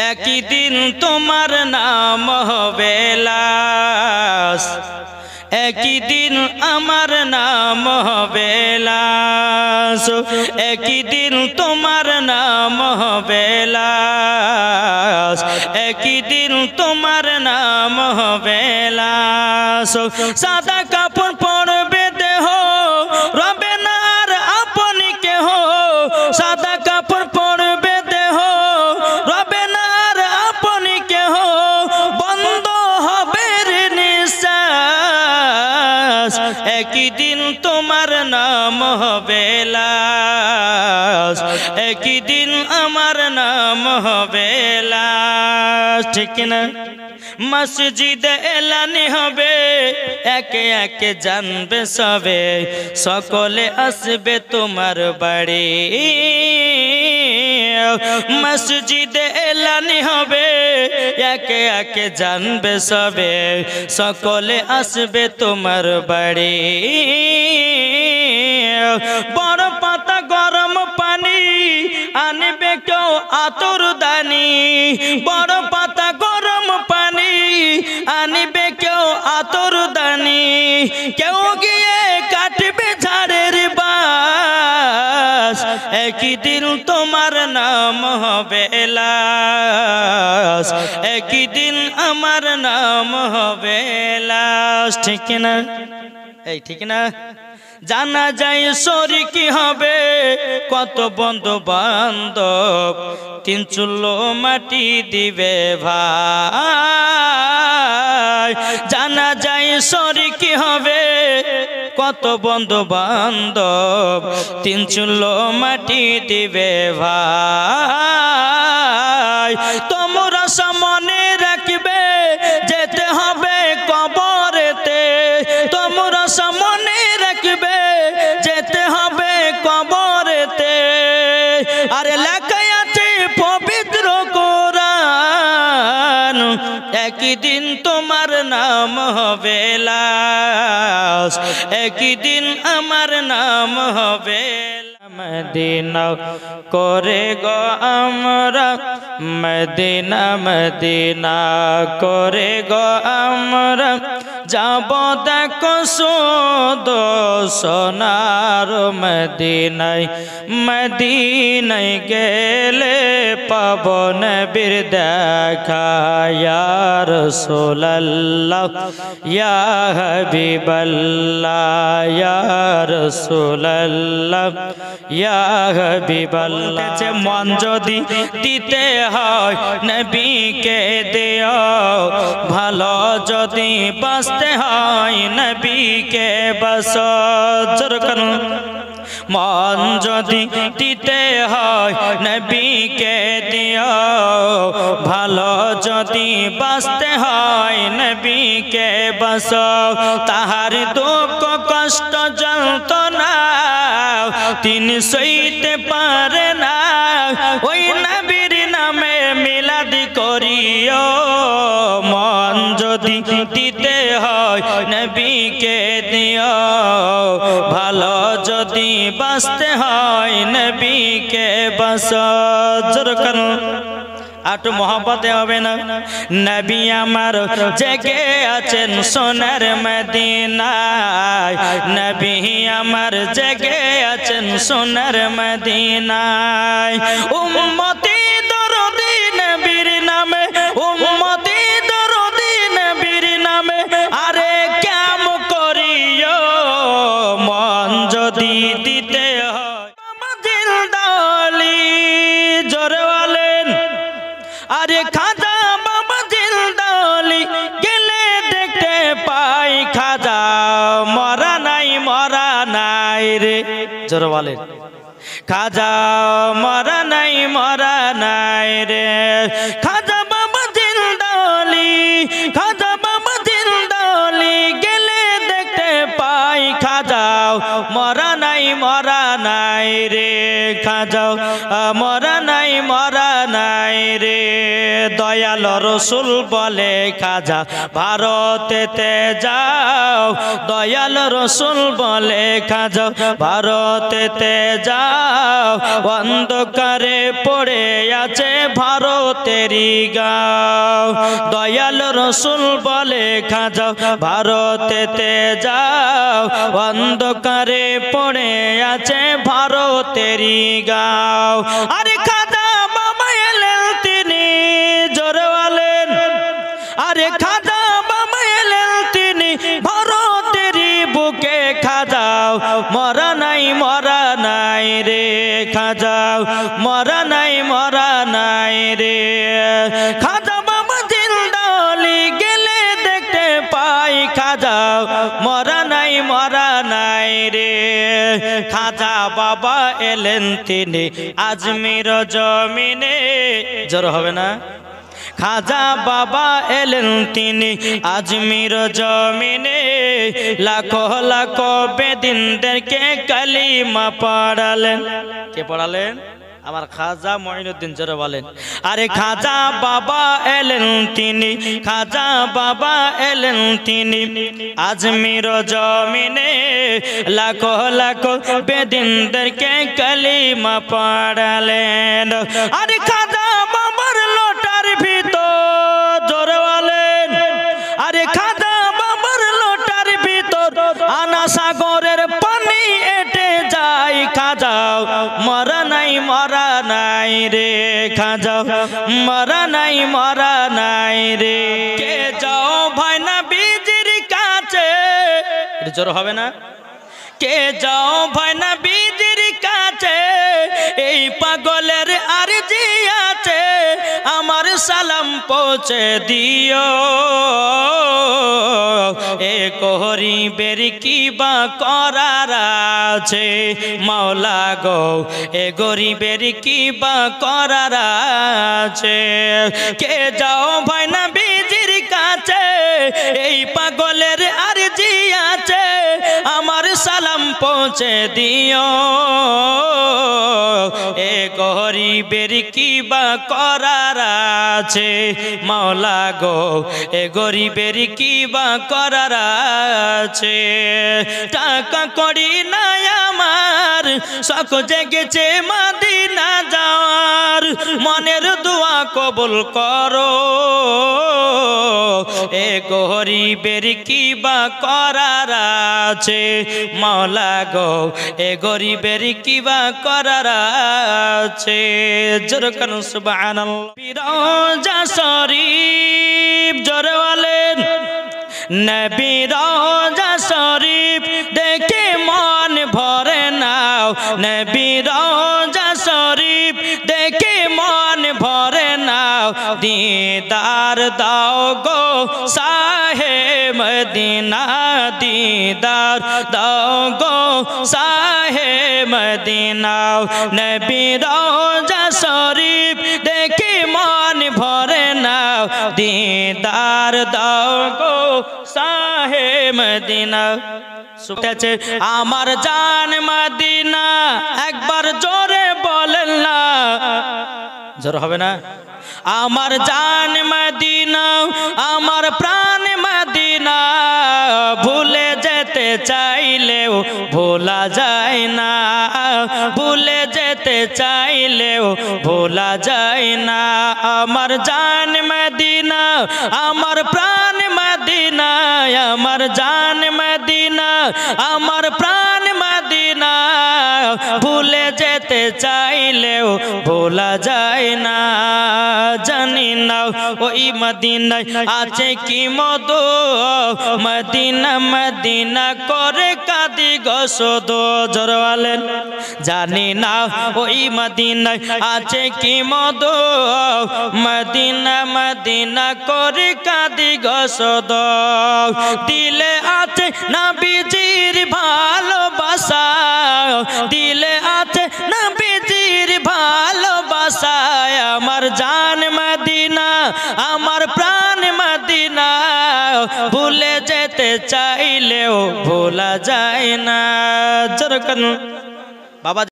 একই দিন তোমার নাম হবে লাশ, একই দিন আমার নাম হবে লাশ, একই দিন তোমার নাম হবে লাশ, একই দিন তোমার নাম হবে লাশ। সাদা কাপড় পরবে দেহ, রবে না আর আপনি কেহ, সাদা কাপড় পরবে দেহ, রবে না আর আপনি কেহ, বন্ধ হবে নিঃশ্বাস, একই দিন তোমার নাম হবে লাশ, একই দিন আমার নাম হবে লাশ। ঠিক না? মসজিদে এলানি হবে, একে একে জানবে সবে, সকলে আসবে তোমার বাড়ি। মসজিদে এলানি হবে, একে একে জানবে সবে, সকলে আসবে তোমার বাড়ি। বড় পাতা গরম পানি আনবে কেউ আতর দানি, বড় পাতা গরম পানি আনবে কেউ আতর দানি, কেউ গিয়ে কাটবে ঝাড়ের বাস, একই দিন তোমার নাম হবে লাশ, একই দিন আমার নাম হবে লাশ। ঠিক না? এই ঠিক না? জানা যায় শরিকি হবে কত বন্ধু বান্ধব, তিন চুলো মাটি দিবে ভাই। জানা যায় শরিকি হবে কত বন্ধু বান্ধব, তিন চুলো মাটি দিবে ভাই। তোমরা সামনে রাখবে যেতে হবে কবরেতে, তোমরা সামনে রাখবে যেতে হবে কবরেতে, আরে লেখা আছে পবিত্র কোরআন, একই দিন তোমার নাম হবে লাশ, একই দিন আমার নাম হবে। মদিনা করে গো আমরা, মদিনা মদিনা করে গো আমরা, যাব দেখো শুধু সোনার মদিনায়, মদিনায় গেলে পাব নবীর দেখা, ইয়া রাসূলুল্লাহ ইয়া হাবিবাল্লাহ, ইয়া রাসূলুল্লাহ ইয়া হাবিবাল্লাহ। মন যদি দিতে হয় নবীকে দিও, ভালো যদি বাঁচতে হয় নবীকে বাঁচো। জোর করুন। মন যদি দিতে হয় নবীকে দিও, ভালো যদি বাঁচতে হয় নবীকে বাঁচো। তাহার দুঃখ কষ্ট যন্ত্রণা তিনি সইতে পারে না, ওই নবীর নামে মিলাদ করিও। মন যদি দিতে হয় নবীকে দিও, ভালো যদি বাঁচতে হয় নবীকে বাঁচো। জোর করুন। আটু মোহব্বতে হবে না? নবী আমার জেগে আছেন সোনার মদিনায়, নবী আমার জেগে আছেন সোনার মদিনায়। উম্মতি দরদি নবীর নামে, উম্মতি দরদি নবীর নামে, আরে কাম করিও। মন যদি দিতে হয় জিলদালি, জোরে বলেন আরে খাজা বাবা জিলদালি, গেলে দেখতে পাই খাজা মরা নাই, মরা নাই রে। জোরে বলেন খাজা মরা নাই, মরা নাই রে। খাজা বাবা জিলদালি, খাজা বাবা জিলদালি, গেলে দেখতে পাই খাজা মরা নাই, মরা নাই রে। খাজা মরা নাই, মরা নাই রে। দয়াল রসুল বলে খাজা ভারতেতে যাও, দয়াল রসুল বলে খাজা ভারতেতে যাও, অন্ধকারে পড়ে আছে ভারতেরই গাঁও। দয়াল রসুল বলে খাজা ভারতেতে যাও, অন্ধকারে পড়ে আছে ভারতেরই গাঁও। আরে খাজা বাবা এলেন তিনি, জোরে বলেন, আরে খাজা বাবা এলেন তিনি ভারতেরই বুকে। খাজাও মরা নাই মরা নাই রে, খাজাও মরা নাই মরা নাই রে। খাজা বাবা জিন্দালি গেলে দেখতে পাই, খাজাও মরা নাই মরা নাই রে। খাজা বাবা এলেন তিনি আজমির জমিনে, জোর হবে না? খাজা বাবা এলেন তিনি আজমির জমিনে, লাখো লাখো বেদিনদেরকে কালিমা পড়ালেন। কে পড়ালেন? আমার খাজা মঈনুদ্দিন, জোরে বলেন। আরে খাজা বাবা এলেন তিনি, খাজা বাবা এলেন তিনি আজমির জমিনে, লাখো লাখো বেদিনদেরকে কালিমা পড়ালেন। আরে খাজা বাবার লোটার ভিতর, জোরে বলেন, আরে খাজা বাবার লোটার ভিতর আনা সাগরের পানি এটে যায়। খাজাও মরা নাই মরা নাই রে, খাজাও মরা নাই মরা নাই রে। কে যাও ভাই না বীজির কাছে, জোর হবে না? কে যাও ভাই না বীজির কাছে, এই পাগলের আরজি আছে, আমার সালাম পৌঁছে দিও। এ গরিবের কি বা করার আছে মাওলা গো, এ গরিবের কি বা করার আছে। কে যাও ভাই না বীজির কাছে, এই পাগলের আরজি আছে, আমার সালাম পৌঁছে দিও। এ গরিবের কি বা করার আছে মাওলা গো, এ গরিবের কি বা করার আছে। টাকা করি নাই আমার, শখ জেগেছে মদিনা যাওয়ার, মনের দোয়া কবুল করো। এ গরিবের কি বা করার আছে মাওলা গো, এ গরিবের কি বা করার আছে। জোরে কান সুবহানাল্লাহ। রওজা শরীফ, জোরে বলেন, নবী রওজা শরীফ দেখে মন ভরে নাও, নবী রওজা শরীফ দেখে মন ভরে নাও, দিদার দাও গো শাহে মদিনা, দিদার দাও গো শাহে মদিনা। নবী রওজা শরীফ দেখে মন ভরে নাও, দিদার দাও গো শাহে মদিনা। শুনতেছে আমার জান মদিনা, একবার জোরে বলেন না, জোর হবে না? আমার জান মদিনা, আমার প্রাণ মদিনা, ভুলে যেতে চাইলেও ভোলা যায় না, ভুলে যেতে চাইলেও ভোলা যায় না। আমার জান মদিনা, আমার প্রাণ মদিনা, আমার জান মদিনা, আমার প্রাণ মদিনা, ভুলে যেতে চাইলেও ভোলা যায় না। জানি না ওই মদিনায় আছে কি মধু, মদিনা মদিনা করে কাঁদি গো শুধু, জোরে বলেন। জানি না ওই মদিনায় আছে কি মধু, মদিনা মদিনা করে কাঁদি গো শুধু। দিলে আছে নবীজির ভালোবাসা, দিলে আছে নবীজির ভালোবাসা। আমার জান মদিনা, আমার প্রাণ মদিনা, ভুলে যেতে চাইলেও ভোলা যায় না। জোরে কান বাবা।